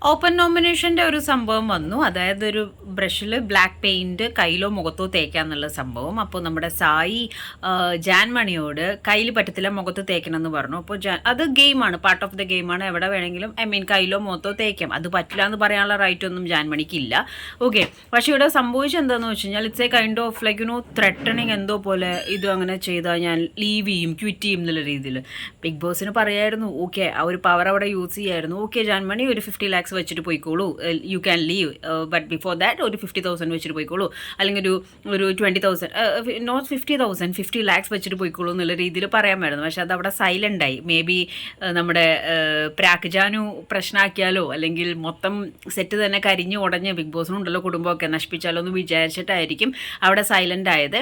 Open നോമിനേഷൻ്റെ ഒരു സംഭവം വന്നു. അതായത് ഒരു ബ്രഷിൽ ബ്ലാക്ക് പെയിൻറ്റ് കയ്യിലോ മുഖത്തോ തേക്കാന്നുള്ള സംഭവം. അപ്പോൾ നമ്മുടെ സായി ജാൻമണിയോട് കയ്യിൽ പറ്റത്തില്ല മുഖത്ത് തേക്കണം എന്ന് പറഞ്ഞു. അപ്പോൾ അത് ഗെയിമാണ്, പാർട്ട് ഓഫ് ദ ഗെയിമാണ്. എവിടെ വേണമെങ്കിലും കയ്യിലോ മുഖത്തോ തേക്കാം. അത് പറ്റില്ല എന്ന് പറയാനുള്ള റൈറ്റ് ഒന്നും ജാൻമണിക്കില്ല. ഓക്കെ, പക്ഷേ ഇവിടെ സംഭവിച്ചത് എന്താണെന്ന് വെച്ച് കഴിഞ്ഞാൽ it's A kind of like threatening എന്തോ പോലെ. ഇത് അങ്ങനെ ചെയ്താൽ ഞാൻ ലീവ് ചെയ്യും, ക്വിറ്റ് ചെയ്യും എന്നുള്ള രീതിയിൽ ബിഗ് ബോസിന് പറയായിരുന്നു. ഓക്കെ, ആ ഒരു പവർ അവിടെ യൂസ് ചെയ്യായിരുന്നു. ഓക്കെ ജാൻമണി, ഒരു 50 lakhs വെച്ചിട്ട് പോയിക്കോളൂ, you can leave, but before that ഒരു 50,000 വെച്ചിട്ട് പോയിക്കോളൂ, അല്ലെങ്കിൽ ഒരു 20,000, നോട്ട് 50,000, 50 lakhs വെച്ചിട്ട് പോയിക്കോളൂ എന്നുള്ള രീതിയിൽ പറയാമായിരുന്നു. പക്ഷെ അത് അവിടെ സൈലൻ്റ് ആയി. മേ ബി നമ്മുടെ പ്രാക്ക് ജാനു പ്രശ്നമാക്കിയാലോ അല്ലെങ്കിൽ മൊത്തം സെറ്റ് തന്നെ കരിഞ്ഞ് ഉടഞ്ഞ് ബിഗ് ബോസിനുണ്ടല്ലോ കുടുംബമൊക്കെ നശിപ്പിച്ചാലോ എന്ന് വിചാരിച്ചിട്ടായിരിക്കും അവിടെ സൈലൻ്റ് ആയത്.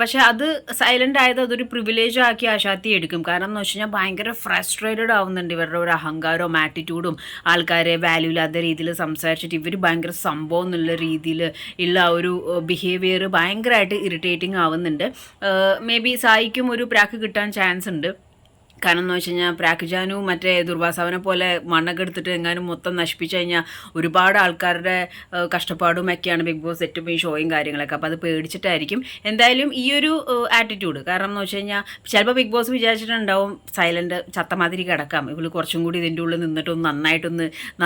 പക്ഷെ അത് സൈലൻ്റ് ആയത് അതൊരു പ്രിവിലേജ് ആക്കി ആശാത്തി എടുക്കും. കാരണം എന്ന് വെച്ച് കഴിഞ്ഞാൽ ഭയങ്കര ഫ്രസ്ട്രേറ്റഡ് ആവുന്നുണ്ട്. ഇവരുടെ ഒരു അഹങ്കാരവും ആറ്റിറ്റ്യൂഡും ആൾക്കാരെ വാല്യൂ ഇല്ലാത്ത രീതിയിൽ സംസാരിച്ചിട്ട് ഇവർ ഭയങ്കര സംഭവം എന്നുള്ള രീതിയിൽ ഉള്ള ഒരു ബിഹേവിയർ ഭയങ്കരമായിട്ട് ഇറിറ്റേറ്റിംഗ് ആവുന്നുണ്ട്. മേ ബി സായിക്കും ഒരു പ്രാക്ക് കിട്ടാൻ ചാൻസ് ഉണ്ട്. കാരണം എന്ന് വെച്ച് കഴിഞ്ഞാൽ പ്രാക്കുജാനു മറ്റേ ദുർവാസാവനെ പോലെ മണ്ണൊക്കെ എടുത്തിട്ട് എങ്ങാനും മൊത്തം നശിപ്പിച്ചു കഴിഞ്ഞാൽ ഒരുപാട് ആൾക്കാരുടെ കഷ്ടപ്പാടും ഒക്കെയാണ് ബിഗ് ബോസ് സെറ്റും ഈ ഷോയും കാര്യങ്ങളൊക്കെ. അപ്പോൾ അത് പേടിച്ചിട്ടായിരിക്കും എന്തായാലും ഈ ഒരു ആറ്റിറ്റ്യൂഡ്. കാരണം എന്ന് വെച്ച് കഴിഞ്ഞാൽ ചിലപ്പോൾ ബിഗ് ബോസ് വിചാരിച്ചിട്ടുണ്ടാവും സൈലൻ്റ് ചത്തമാതിരി കിടക്കാം, ഇവൾ കുറച്ചും കൂടി ഇതിൻ്റെ ഉള്ളിൽ നിന്നിട്ടൊന്ന്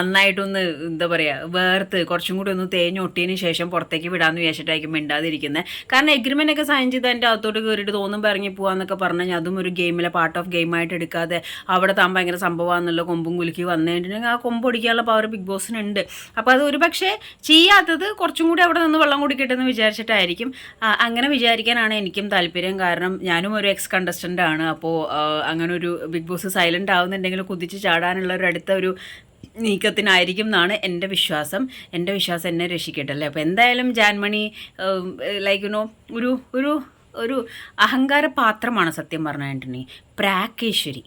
നന്നായിട്ടൊന്ന് എന്താ പറയുക വേർത്ത് കുറച്ചും കൂടി ഒന്ന് തേഞ്ഞൊട്ടിയതിന് ശേഷം പുറത്തേക്ക് വിടാമെന്ന് വിചാരിച്ചിട്ടായിരിക്കും മിണ്ടാതിരിക്കുന്നത്. കാരണം എഗ്രിമെൻ്റ് ഒക്കെ സൈൻ ചെയ്ത് അതിൻ്റെ അകത്തോട്ട് കയറിയിട്ട് തോന്നുമ്പോൾ ഇറങ്ങി പോകാമെന്നൊക്കെ പറഞ്ഞു കഴിഞ്ഞാൽ അതും ഒരു ഗെയിമിലെ പാർട്ട് ഓഫ് ഗെയിമായി എടുക്കാതെ അവിടെ താൻ ഭയങ്കര സംഭവമാണെന്നുള്ള കൊമ്പും കുലുക്കി വന്നിട്ടുണ്ടെങ്കിൽ ആ കൊമ്പ് ഒടിക്കാനുള്ള പവർ ബിഗ് ബോസിനുണ്ട്. അപ്പോൾ അത് ഒരു പക്ഷേ ചെയ്യാത്തത് കുറച്ചും കൂടി അവിടെ നിന്ന് വെള്ളം കുടിക്കട്ടെ എന്ന് വിചാരിച്ചിട്ടായിരിക്കും. അങ്ങനെ വിചാരിക്കാനാണ് എനിക്കും താല്പര്യം. കാരണം ഞാനും ഒരു എക്സ് കണ്ടസ്റ്റൻ്റ് ആണ്. അപ്പോൾ അങ്ങനെ ഒരു ബിഗ് ബോസ് സൈലൻ്റ് ആവുന്നുണ്ടെങ്കിൽ കുതിച്ച് ചാടാനുള്ള ഒരു അടുത്ത ഒരു നീക്കത്തിനായിരിക്കും എന്നാണ് എൻ്റെ വിശ്വാസം. എന്നെ രക്ഷിക്കട്ടെ അല്ലേ. അപ്പോൾ എന്തായാലും ജാൻമണി ലൈക്ക് ഒരു ഒരു അഹങ്കാര പാത്രമാണ് സത്യം പറഞ്ഞിട്ടുണ്ടെങ്കിൽ. പ്രാക്കേശ്വരി.